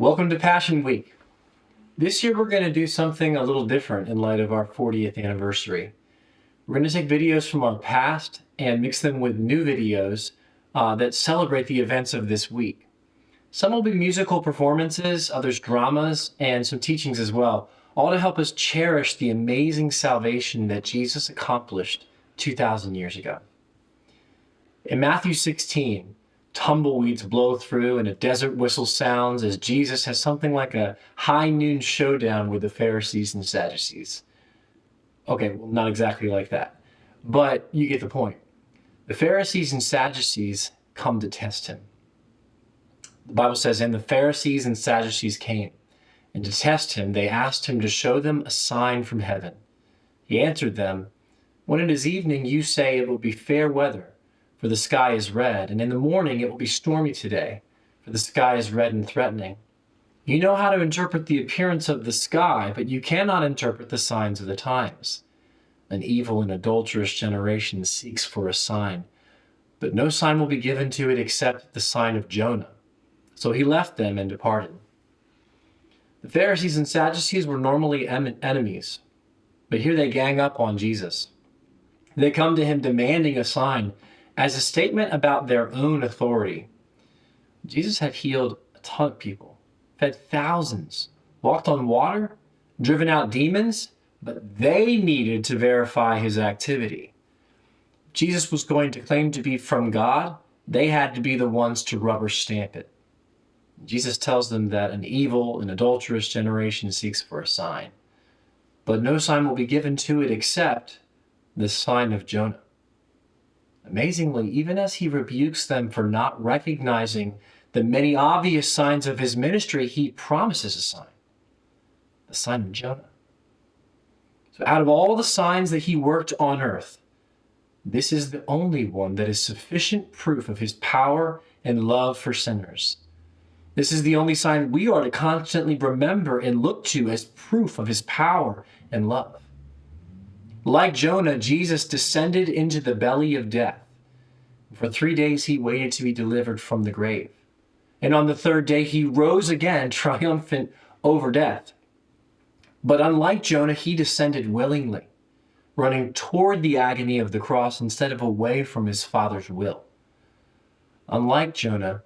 Welcome to Passion Week. This year we're going to do something a little different in light of our 40th anniversary. We're going to take videos from our past and mix them with new videos that celebrate the events of this week. Some will be musical performances, others dramas, and some teachings as well, all to help us cherish the amazing salvation that Jesus accomplished 2,000 years ago. In Matthew 16, tumbleweeds blow through and a desert whistle sounds as Jesus has something like a high noon showdown with the Pharisees and Sadducees. Okay, well, not exactly like that, but you get the point. The Pharisees and Sadducees come to test him. The Bible says, and the Pharisees and Sadducees came, and to test him, they asked him to show them a sign from heaven. He answered them, when it is evening, you say it will be fair weather, for the sky is red, and in the morning it will be stormy today, for the sky is red and threatening. You know how to interpret the appearance of the sky, but you cannot interpret the signs of the times. An evil and adulterous generation seeks for a sign, but no sign will be given to it except the sign of Jonah. So he left them and departed. The Pharisees and Sadducees were normally enemies, but here they gang up on Jesus. They come to him demanding a sign as a statement about their own authority. Jesus had healed a ton of people, fed thousands, walked on water, driven out demons, but they needed to verify his activity. If Jesus was going to claim to be from God, they had to be the ones to rubber stamp it. Jesus tells them that an evil and adulterous generation seeks for a sign, but no sign will be given to it except the sign of Jonah. Amazingly, even as he rebukes them for not recognizing the many obvious signs of his ministry, he promises a sign, the sign of Jonah. So out of all the signs that he worked on earth, this is the only one that is sufficient proof of his power and love for sinners. This is the only sign we are to constantly remember and look to as proof of his power and love. Like Jonah, Jesus descended into the belly of death. For 3 days he waited to be delivered from the grave. And on the third day he rose again, triumphant over death. But unlike Jonah, he descended willingly, running toward the agony of the cross instead of away from his Father's will. Unlike Jonah,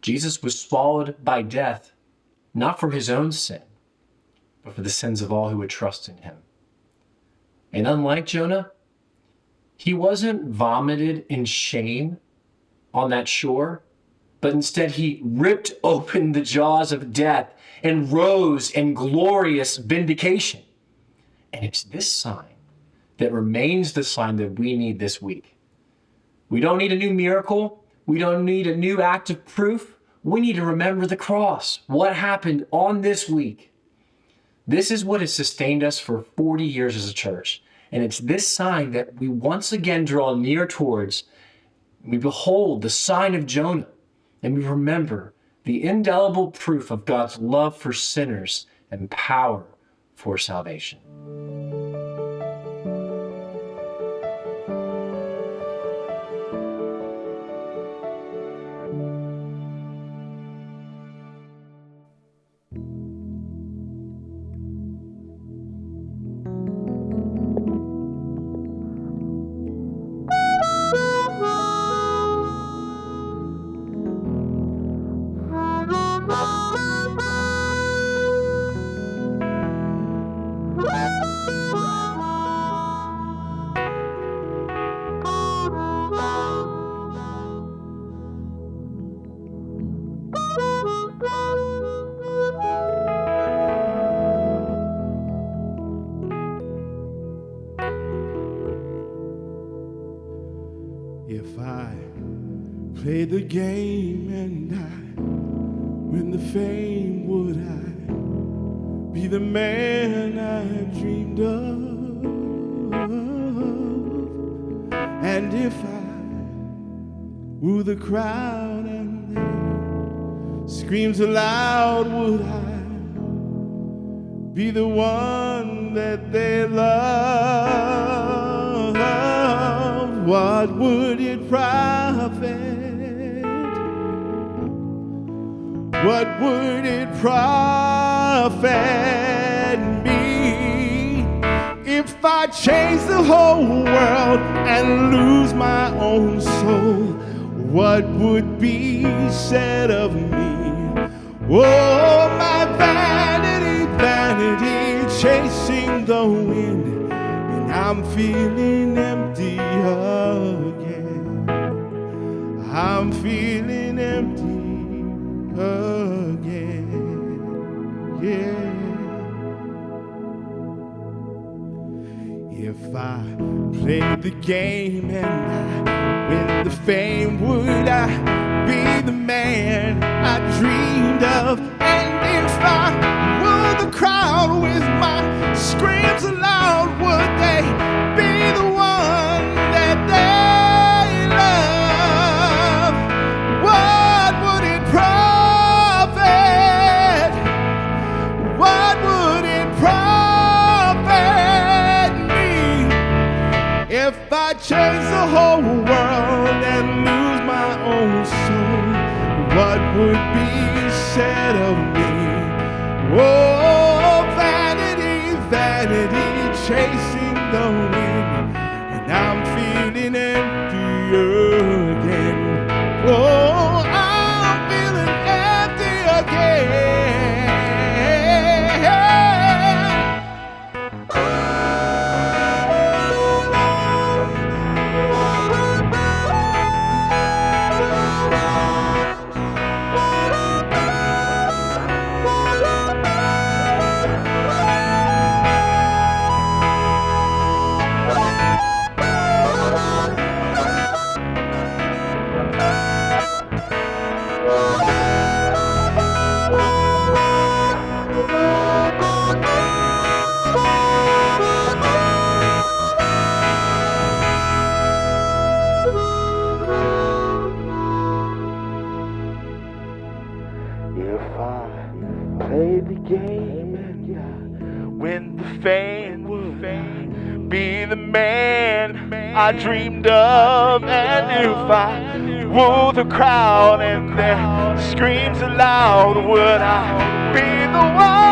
Jesus was swallowed by death, not for his own sin, but for the sins of all who would trust in him. And unlike Jonah, he wasn't vomited in shame on that shore, but instead he ripped open the jaws of death and rose in glorious vindication. And it's this sign that remains the sign that we need this week. We don't need a new miracle. We don't need a new act of proof. We need to remember the cross, what happened on this week. This is what has sustained us for 40 years as a church. And it's this sign that we once again draw near towards. We behold the sign of Jonah, and we remember the indelible proof of God's love for sinners and power for salvation. If I played the game and I win the fame, would I be the man I dreamed of? And if I woo the crowd and their screams aloud, would I be the one that they love? What would it profit? what would it profit me if I chase the whole world and lose my own soul? What would be said of me? Oh, my vanity, vanity, chasing the wind, and I'm feeling empty again. I'm feeling empty again, yeah. If I played the game and I win the fame, would I be the man I dreamed of? And if I were the crowd with my screams aloud, would they be the one that they love? What would it profit? What would it profit me if I chase the whole world and lose my own soul? What would be said of me? Oh, vanity, vanity, chasing the wind, and I'm feeling empty again. Oh, I'm feeling empty again. If I played the game and I win the fame, would I be the man I dreamed of? And if I woo the crowd and their screams aloud, would I be the one